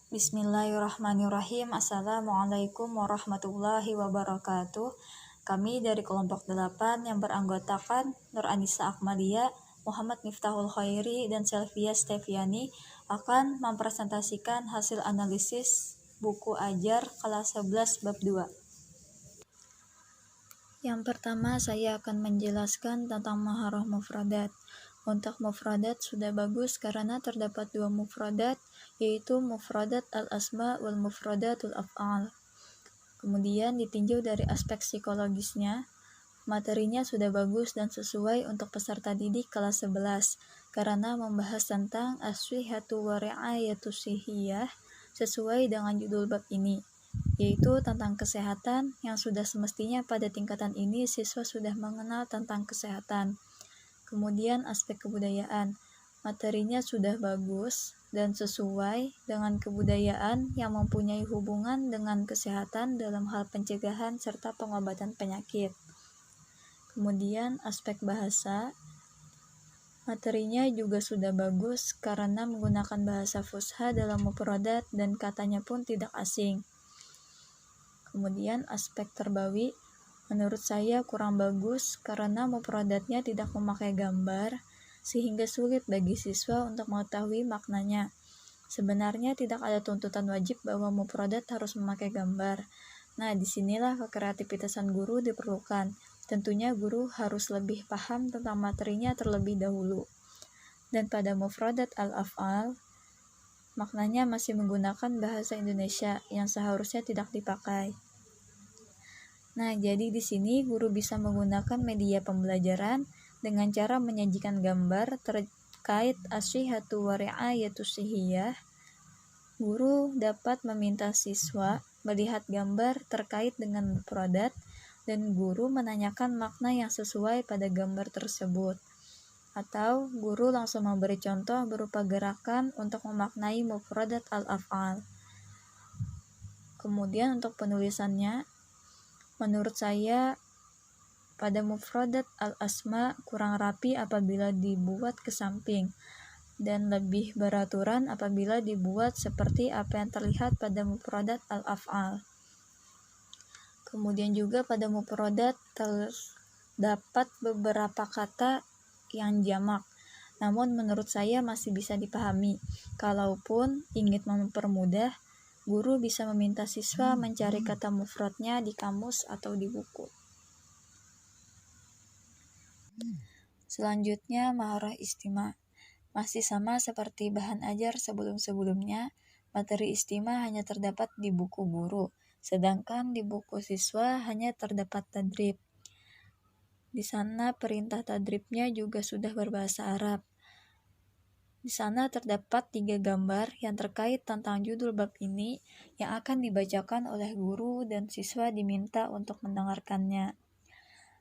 Bismillahirrahmanirrahim. Assalamualaikum warahmatullahi wabarakatuh. Kami dari kelompok 8 yang beranggotakan Nur Anissa Akmalia, Muhammad Miftahul Khairi, dan Selvia Steviani akan mempresentasikan hasil analisis buku ajar kelas 11 bab 2. Yang pertama, saya akan menjelaskan tentang maharah mufradat. Untuk mufradat sudah bagus karena terdapat 2 mufradat, yaitu mufradat al-asma wal mufradatul af'al. Kemudian ditinjau dari aspek psikologisnya, materinya sudah bagus dan sesuai untuk peserta didik kelas 11 karena membahas tentang as-shihhatu wa ri'ayatu shihhiyah sesuai dengan judul bab ini, yaitu tentang kesehatan yang sudah semestinya pada tingkatan ini siswa sudah mengenal tentang kesehatan. Kemudian aspek kebudayaan, materinya sudah bagus dan sesuai dengan kebudayaan yang mempunyai hubungan dengan kesehatan dalam hal pencegahan serta pengobatan penyakit. Kemudian aspek bahasa, materinya juga sudah bagus karena menggunakan bahasa fusha dalam mufradat dan katanya pun tidak asing. Kemudian aspek terbawi, menurut saya kurang bagus karena mufradatnya tidak memakai gambar sehingga sulit bagi siswa untuk mengetahui maknanya. Sebenarnya tidak ada tuntutan wajib bahwa mufradat harus memakai gambar. Nah, disinilah kekreativitasan guru diperlukan. Tentunya guru harus lebih paham tentang materinya terlebih dahulu. Dan pada mufradat al-af'al, maknanya masih menggunakan bahasa Indonesia yang seharusnya tidak dipakai. Nah, jadi di sini guru bisa menggunakan media pembelajaran dengan cara menyajikan gambar terkait as-shihhatu wa ri'ayatu shihhiyah. Guru dapat meminta siswa melihat gambar terkait dengan mufradat dan guru menanyakan makna yang sesuai pada gambar tersebut. Atau guru langsung memberi contoh berupa gerakan untuk memaknai mufradat al-af'al. Kemudian untuk penulisannya, menurut saya pada mufradat al-asma kurang rapi apabila dibuat ke samping dan lebih beraturan apabila dibuat seperti apa yang terlihat pada mufradat al-af'al. Kemudian juga pada mufradat terdapat beberapa kata yang jamak, namun menurut saya masih bisa dipahami. Kalaupun ingin mempermudah, guru bisa meminta siswa mencari kata mufradnya di kamus atau di buku. Selanjutnya, maharah istima. Masih sama seperti bahan ajar sebelum-sebelumnya, materi istima hanya terdapat di buku guru, sedangkan di buku siswa hanya terdapat tadrib. Di sana perintah tadribnya juga sudah berbahasa Arab. Di sana terdapat 3 gambar yang terkait tentang judul bab ini yang akan dibacakan oleh guru dan siswa diminta untuk mendengarkannya.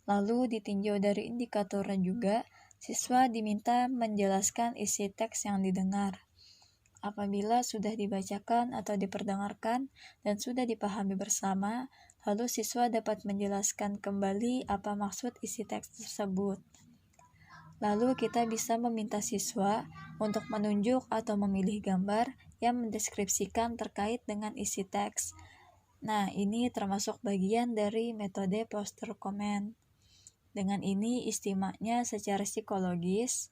Lalu ditinjau dari indikatornya juga, siswa diminta menjelaskan isi teks yang didengar. Apabila sudah dibacakan atau diperdengarkan dan sudah dipahami bersama, lalu siswa dapat menjelaskan kembali apa maksud isi teks tersebut. Lalu kita bisa meminta siswa untuk menunjuk atau memilih gambar yang mendeskripsikan terkait dengan isi teks. Nah, ini termasuk bagian dari metode poster comment. Dengan ini istimanya secara psikologis,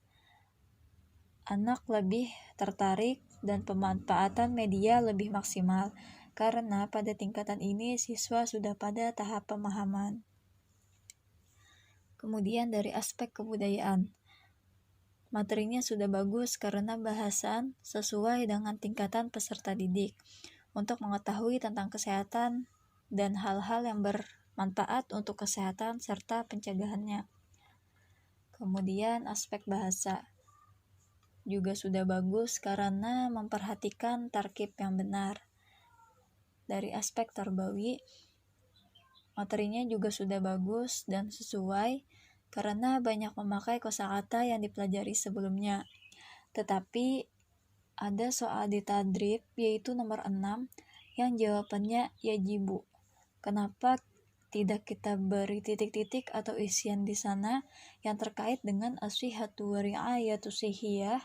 anak lebih tertarik dan pemanfaatan media lebih maksimal karena pada tingkatan ini siswa sudah pada tahap pemahaman. Kemudian dari aspek kebudayaan, materinya sudah bagus karena bahasan sesuai dengan tingkatan peserta didik untuk mengetahui tentang kesehatan dan hal-hal yang bermanfaat untuk kesehatan serta pencegahannya. Kemudian aspek bahasa juga sudah bagus karena memperhatikan tarkib yang benar. Dari aspek tarbawi, materinya juga sudah bagus dan sesuai karena banyak memakai kosakata yang dipelajari sebelumnya. Tetapi ada soal di tadrib yaitu nomor 6 yang jawabannya yajibu. Kenapa tidak kita beri titik-titik atau isian di sana yang terkait dengan as-shihhatu wa ri'ayatu shihhiyah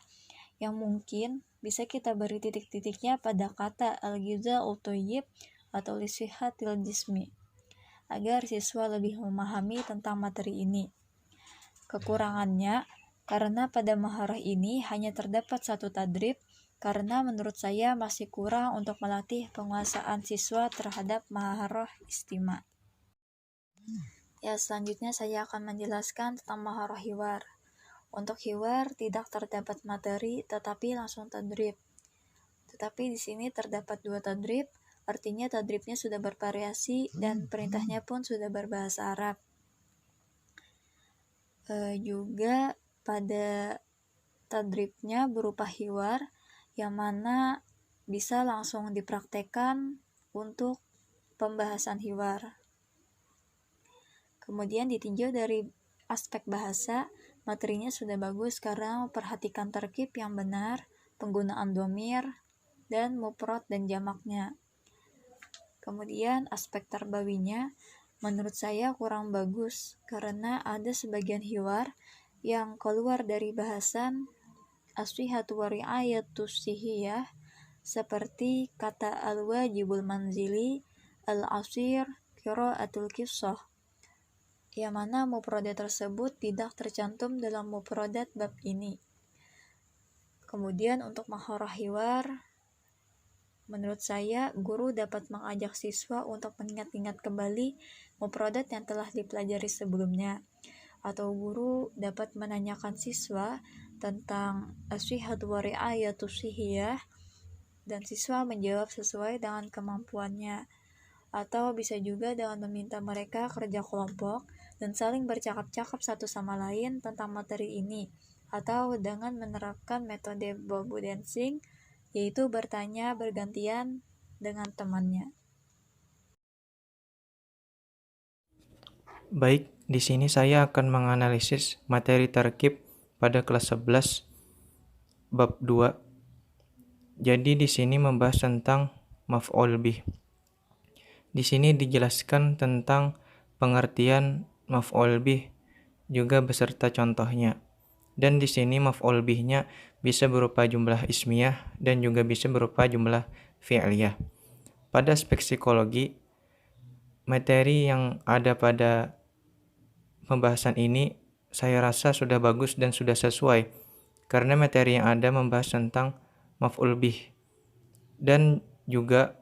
yang mungkin bisa kita beri titik-titiknya pada kata al-ghidha'ut thayyib atau lisihhatil jismi, agar siswa lebih memahami tentang materi ini. Kekurangannya, karena pada maharah ini hanya terdapat satu tadrib, karena menurut saya masih kurang untuk melatih penguasaan siswa terhadap maharah istima. Ya, selanjutnya saya akan menjelaskan tentang maharah hiwar. Untuk hiwar tidak terdapat materi tetapi langsung tadrib. Tetapi di sini terdapat dua tadrib, artinya tadribnya sudah bervariasi dan perintahnya pun sudah berbahasa Arab. Juga pada tadribnya berupa hiwar yang mana bisa langsung dipraktekkan untuk pembahasan hiwar. Kemudian ditinjau dari aspek bahasa, materinya sudah bagus karena memperhatikan terkib yang benar, penggunaan dhamir, dan mufrad dan jamaknya. Kemudian aspek tarbawinya menurut saya kurang bagus karena ada sebagian hiwar yang keluar dari bahasan as-sihhatu wa ri'ayatus sihhiyah, seperti kata al-wajibul manzili, al-asir, qiraatul qissah, yang mana mufradat tersebut tidak tercantum dalam mufradat bab ini. Kemudian untuk maharah hiwar, menurut saya guru dapat mengajak siswa untuk mengingat-ingat kembali mufradat yang telah dipelajari sebelumnya, atau guru dapat menanyakan siswa tentang as-sihhatu wa ri'ayatus sihhiyah dan siswa menjawab sesuai dengan kemampuannya, atau bisa juga dengan meminta mereka kerja kelompok dan saling bercakap-cakap satu sama lain tentang materi ini, atau dengan menerapkan metode Bobo dancing, yaitu bertanya bergantian dengan temannya. Baik, di sini saya akan menganalisis materi tarkib pada kelas 11 bab 2. Jadi di sini membahas tentang maf'ul bih. Di sini dijelaskan tentang pengertian maf'ul bih juga beserta contohnya. Dan di sini maf'ul bihnya bisa berupa jumlah ismiyah dan juga bisa berupa jumlah fi'liyah. Pada aspek psikologi, materi yang ada pada pembahasan ini saya rasa sudah bagus dan sudah sesuai karena materi yang ada membahas tentang maf'ul bih dan juga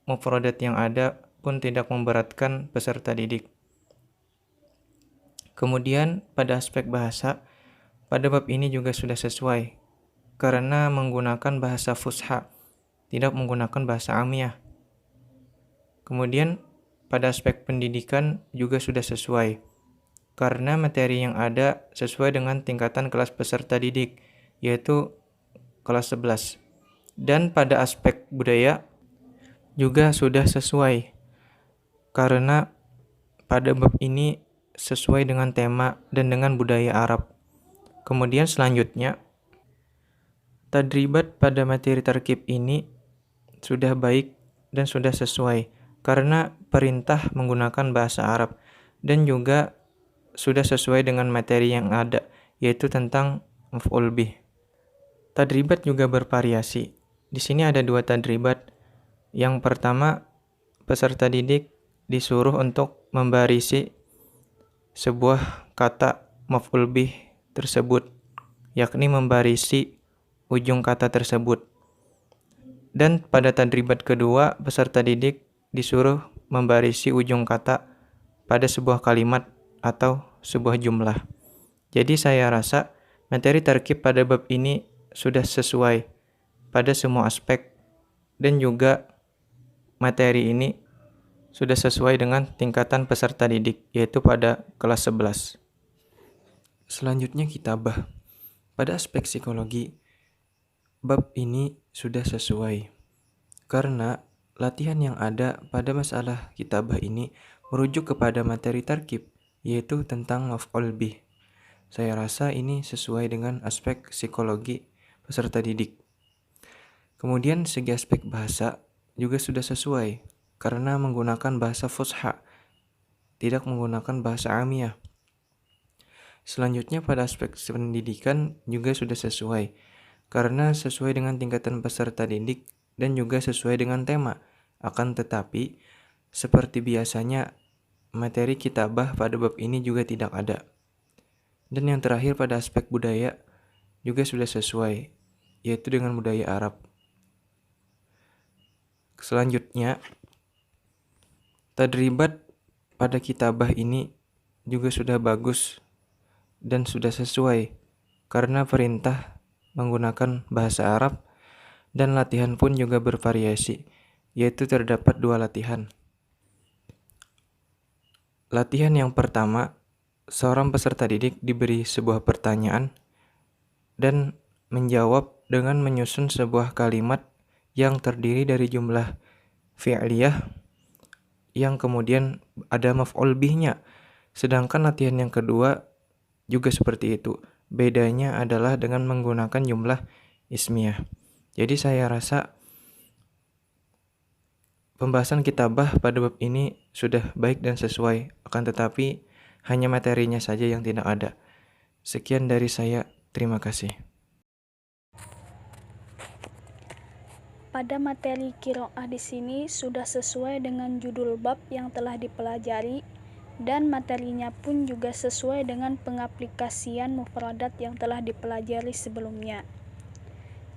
mufradat yang ada pun tidak memberatkan peserta didik. Kemudian pada aspek bahasa, pada bab ini juga sudah sesuai karena menggunakan bahasa fusha, tidak menggunakan bahasa amiyah. Kemudian pada aspek pendidikan juga sudah sesuai karena materi yang ada sesuai dengan tingkatan kelas peserta didik, yaitu kelas 11. Dan pada aspek budaya juga sudah sesuai karena pada bab ini sesuai dengan tema dan dengan budaya Arab. Kemudian selanjutnya, tadribat pada materi tarkib ini sudah baik dan sudah sesuai karena perintah menggunakan bahasa Arab dan juga sudah sesuai dengan materi yang ada, yaitu tentang maf'ul bih. Tadribat juga bervariasi. Di sini ada 2 tadribat. Yang pertama, peserta didik disuruh untuk membarisi sebuah kata maf'ul bih tersebut, yakni membarisi ujung kata tersebut. Dan pada tadribat kedua, peserta didik disuruh membarisi ujung kata pada sebuah kalimat atau sebuah jumlah. Jadi saya rasa materi tarkib pada bab ini sudah sesuai pada semua aspek dan juga materi ini sudah sesuai dengan tingkatan peserta didik, yaitu pada kelas 11. Selanjutnya kitabah. Pada aspek psikologi, bab ini sudah sesuai karena latihan yang ada pada masalah kitabah ini merujuk kepada materi tarkib, yaitu tentang maf'ul bih. Saya rasa ini sesuai dengan aspek psikologi peserta didik. Kemudian segi aspek bahasa juga sudah sesuai karena menggunakan bahasa fusha, tidak menggunakan bahasa amiyah. Selanjutnya pada aspek pendidikan juga sudah sesuai karena sesuai dengan tingkatan peserta didik dan juga sesuai dengan tema. Akan tetapi, seperti biasanya, materi kitabah pada bab ini juga tidak ada. Dan yang terakhir pada aspek budaya juga sudah sesuai, yaitu dengan budaya Arab. Selanjutnya, tadribat pada kitabah ini juga sudah bagus dan sudah sesuai karena perintah menggunakan bahasa Arab dan latihan pun juga bervariasi, yaitu terdapat 2 latihan. Latihan yang pertama, seorang peserta didik diberi sebuah pertanyaan dan menjawab dengan menyusun sebuah kalimat yang terdiri dari jumlah fi'liyah yang kemudian ada maf'ul bihnya. Sedangkan latihan yang kedua juga seperti itu. Bedanya adalah dengan menggunakan jumlah ismiyah. Jadi saya rasa pembahasan kitabah pada bab ini sudah baik dan sesuai, akan tetapi hanya materinya saja yang tidak ada. Sekian dari saya, terima kasih. Pada materi qiraah di sini sudah sesuai dengan judul bab yang telah dipelajari dan materinya pun juga sesuai dengan pengaplikasian mufradat yang telah dipelajari sebelumnya.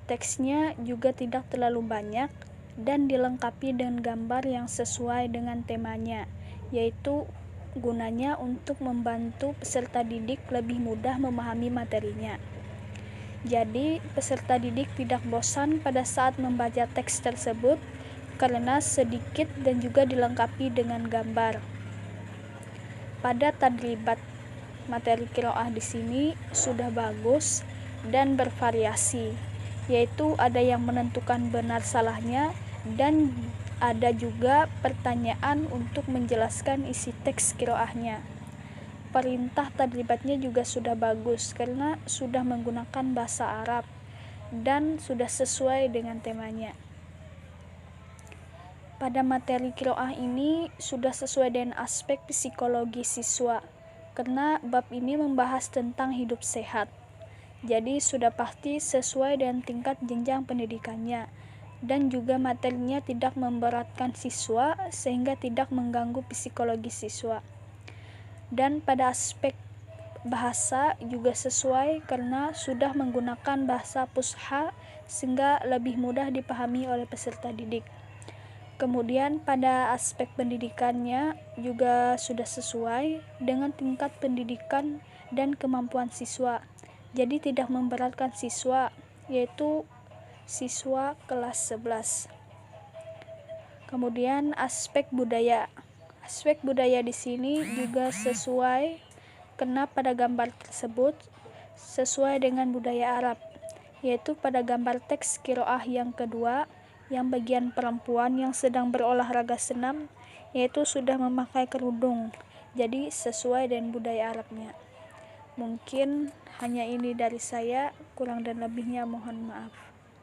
Teksnya juga tidak terlalu banyak dan dilengkapi dengan gambar yang sesuai dengan temanya, yaitu gunanya untuk membantu peserta didik lebih mudah memahami materinya. Jadi, peserta didik tidak bosan pada saat membaca teks tersebut karena sedikit dan juga dilengkapi dengan gambar. Pada tadribat, materi qiraah di sini sudah bagus dan bervariasi, yaitu ada yang menentukan benar salahnya dan ada juga pertanyaan untuk menjelaskan isi teks qiraahnya. Perintah tadribatnya juga sudah bagus karena sudah menggunakan bahasa Arab dan sudah sesuai dengan temanya. Pada materi qiraah ini sudah sesuai dengan aspek psikologi siswa karena bab ini membahas tentang hidup sehat. Jadi sudah pasti sesuai dengan tingkat jenjang pendidikannya dan juga materinya tidak memberatkan siswa sehingga tidak mengganggu psikologi siswa. Dan pada aspek bahasa juga sesuai karena sudah menggunakan bahasa Fusha sehingga lebih mudah dipahami oleh peserta didik. Kemudian pada aspek pendidikannya juga sudah sesuai dengan tingkat pendidikan dan kemampuan siswa. Jadi tidak memberatkan siswa, yaitu siswa kelas 11. Kemudian aspek budaya. Aspek budaya di sini juga sesuai karena pada gambar tersebut sesuai dengan budaya Arab, yaitu pada gambar teks qiraah yang kedua yang bagian perempuan yang sedang berolahraga senam, yaitu sudah memakai kerudung. Jadi sesuai dengan budaya Arabnya. Mungkin hanya ini dari saya, kurang dan lebihnya mohon maaf.